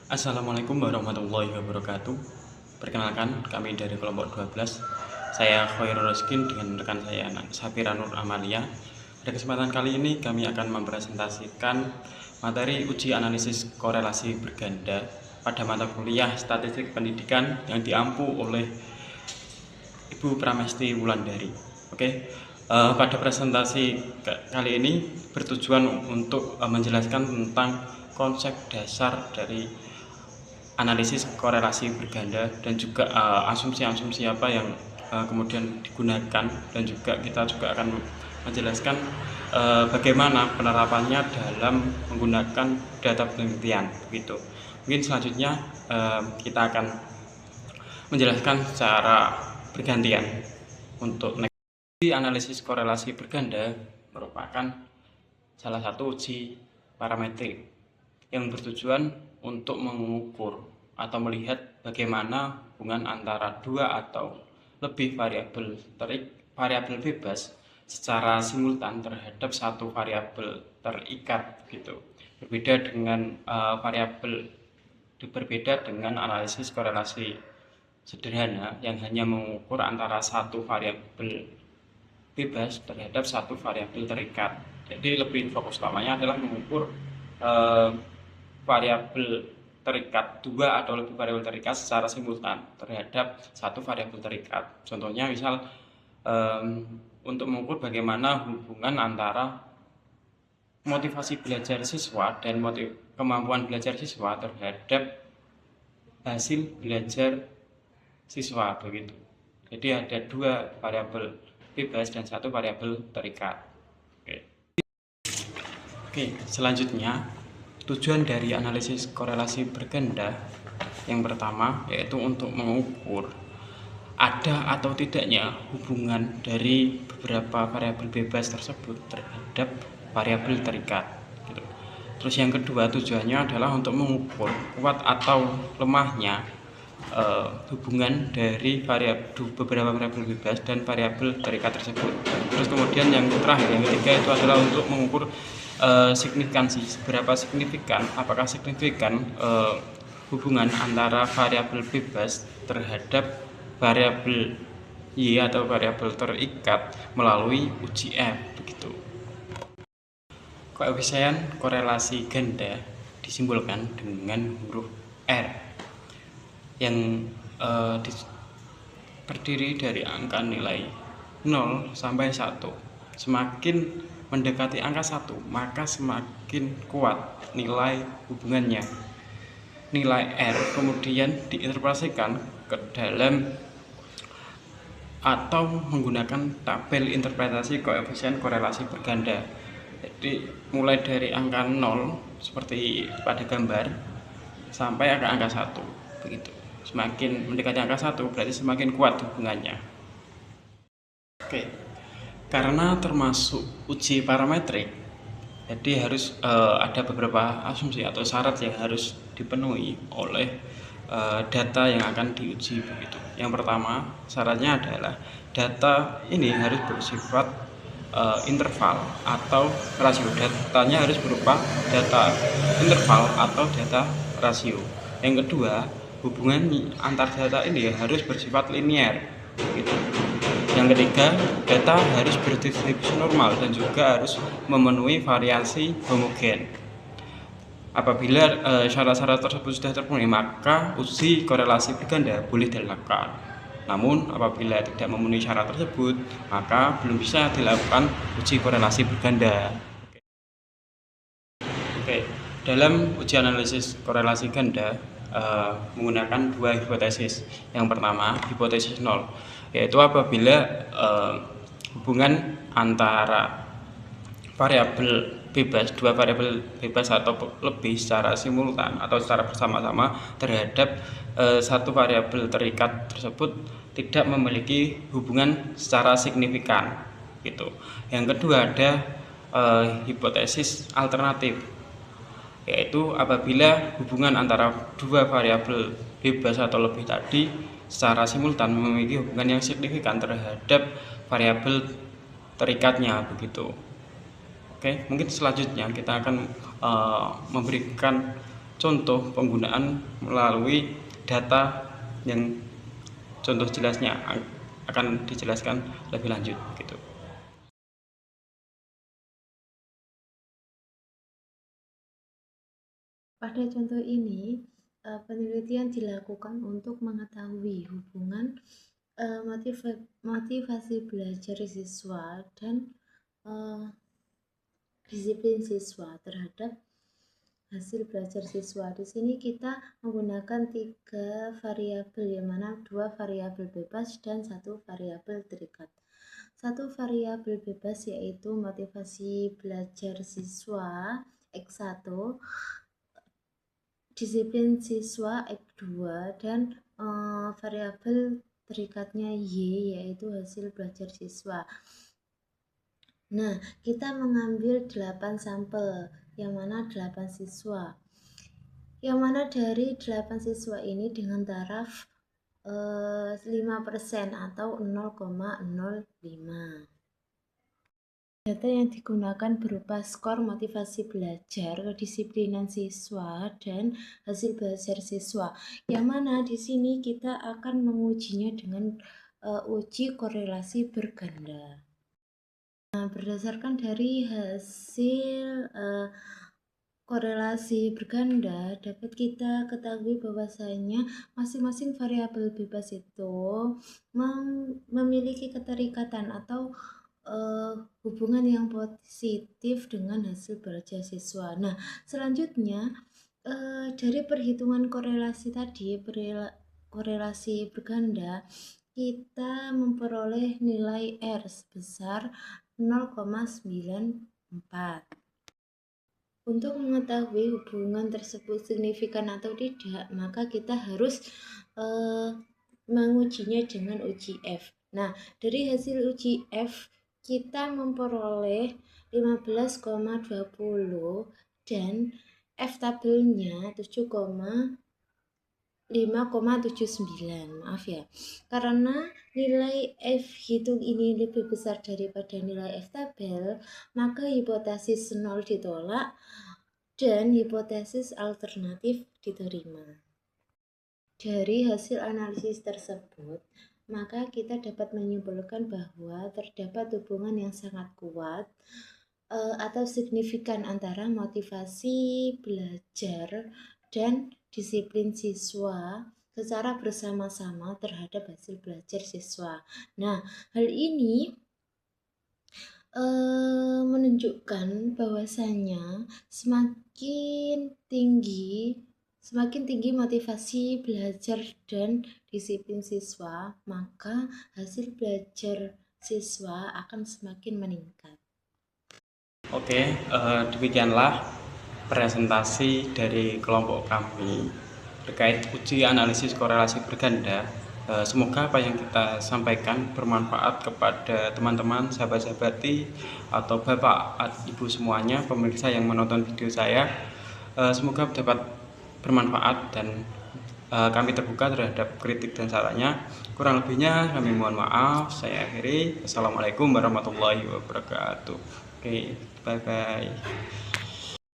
Assalamualaikum warahmatullahi wabarakatuh. Perkenalkan, kami dari kelompok 12. Saya Khairul Roskin dengan rekan saya Safira Nur Amalia. Pada kesempatan kali ini kami akan mempresentasikan materi uji analisis korelasi berganda pada mata kuliah Statistik Pendidikan yang diampu oleh Ibu Pramesti Wulandari. Pada presentasi kali ini bertujuan untuk menjelaskan tentang konsep dasar dari analisis korelasi berganda dan juga asumsi-asumsi apa yang kemudian digunakan, dan juga kita juga akan menjelaskan bagaimana penerapannya dalam menggunakan data penelitian begitu. Mungkin selanjutnya kita akan menjelaskan secara bergantian. Untuk analisis korelasi berganda merupakan salah satu uji parametrik yang bertujuan untuk mengukur atau melihat bagaimana hubungan antara dua atau lebih variabel bebas secara simultan terhadap satu variabel terikat gitu. Berbeda dengan analisis korelasi sederhana yang hanya mengukur antara satu variabel bebas terhadap satu variabel terikat. Jadi lebih fokus utamanya adalah mengukur variabel terikat, dua atau lebih variabel terikat secara simultan terhadap satu variabel terikat. Contohnya misal untuk mengukur bagaimana hubungan antara motivasi belajar siswa dan kemampuan belajar siswa terhadap hasil belajar siswa begitu. Jadi ada dua variabel bebas dan satu variabel terikat. Oke, selanjutnya tujuan dari analisis korelasi berganda yang pertama yaitu untuk mengukur ada atau tidaknya hubungan dari beberapa variabel bebas tersebut terhadap variabel terikat gitu. Terus yang kedua tujuannya adalah untuk mengukur kuat atau lemahnya hubungan dari beberapa variabel bebas dan variabel terikat tersebut. Terus kemudian yang terakhir, yang ketiga itu adalah untuk mengukur signifikansi, seberapa signifikan, apakah signifikan hubungan antara variabel bebas terhadap variabel Y atau variabel terikat melalui uji F begitu. Koefisien korelasi ganda disimbolkan dengan huruf R yang terdiri dari angka nilai 0 sampai 1. Semakin mendekati angka 1, maka semakin kuat nilai hubungannya. Nilai R kemudian diinterpretasikan ke dalam atau menggunakan tabel interpretasi koefisien korelasi berganda. Jadi mulai dari angka 0 seperti pada gambar sampai angka 1 begitu. Semakin mendekati angka 1 berarti semakin kuat hubungannya. Karena termasuk uji parametrik, jadi harus ada beberapa asumsi atau syarat yang harus dipenuhi oleh data yang akan diuji begitu. Yang pertama, syaratnya adalah data ini harus bersifat interval atau rasio. Datanya harus berupa data interval atau data rasio. Yang kedua, hubungan antar data ini harus bersifat linear gitu. Yang ketiga, data harus berdistribusi normal dan juga harus memenuhi variasi homogen. Apabila syarat-syarat tersebut sudah terpenuhi, maka uji korelasi berganda boleh dilakukan. Namun apabila tidak memenuhi syarat tersebut, maka belum bisa dilakukan uji korelasi berganda. Dalam uji analisis korelasi ganda menggunakan dua hipotesis. Yang pertama, hipotesis 0, yaitu apabila hubungan antara dua variabel bebas atau lebih secara simultan atau secara bersama-sama terhadap satu variabel terikat tersebut tidak memiliki hubungan secara signifikan gitu. Yang kedua ada hipotesis alternatif, yaitu apabila hubungan antara dua variabel bebas atau lebih tadi secara simultan memiliki hubungan yang signifikan terhadap variabel terikatnya begitu. Mungkin selanjutnya kita akan memberikan contoh penggunaan melalui data yang contoh jelasnya akan dijelaskan lebih lanjut gitu. Pada contoh ini, penelitian dilakukan untuk mengetahui hubungan motivasi belajar siswa dan disiplin siswa terhadap hasil belajar siswa. Di sini kita menggunakan 3 variabel, yang mana 2 variabel bebas dan 1 variabel terikat. 1 variabel bebas yaitu motivasi belajar siswa X1, disiplin siswa X2, dan variabel terikatnya Y yaitu hasil belajar siswa. Nah, kita mengambil 8 sampel, yang mana 8 siswa. Yang mana dari 8 siswa ini dengan taraf 5% atau 0,05. Data yang digunakan berupa skor motivasi belajar, kedisiplinan siswa, dan hasil belajar siswa. Yang mana di sini kita akan mengujinya dengan uji korelasi berganda. Nah, berdasarkan dari hasil korelasi berganda, dapat kita ketahui bahwasanya masing-masing variabel bebas itu memiliki keterikatan atau hubungan yang positif dengan hasil belajar siswa. Nah, selanjutnya dari perhitungan korelasi tadi, korelasi berganda, kita memperoleh nilai R sebesar 0,94. Untuk mengetahui hubungan tersebut signifikan atau tidak, maka kita harus mengujinya dengan uji F. Nah, dari hasil uji F kita memperoleh 15,20 dan F tabelnya 5,79. Maaf ya, karena nilai F hitung ini lebih besar daripada nilai F tabel, maka hipotesis 0 ditolak dan hipotesis alternatif diterima. Dari hasil analisis tersebut, maka kita dapat menyimpulkan bahwa terdapat hubungan yang sangat kuat atau signifikan antara motivasi belajar dan disiplin siswa secara bersama-sama terhadap hasil belajar siswa. Nah, hal ini menunjukkan bahwasanya semakin tinggi motivasi belajar dan disiplin siswa, maka hasil belajar siswa akan semakin meningkat. Oke, demikianlah presentasi dari kelompok kami terkait uji analisis korelasi berganda. Semoga apa yang kita sampaikan bermanfaat kepada teman-teman, sahabat-sahabati, atau bapak, ibu semuanya, pemirsa yang menonton video saya. Semoga dapat bermanfaat dan kami terbuka terhadap kritik dan sarannya. Kurang lebihnya kami mohon maaf. Saya akhiri. Assalamualaikum warahmatullahi wabarakatuh. Oke, bye-bye.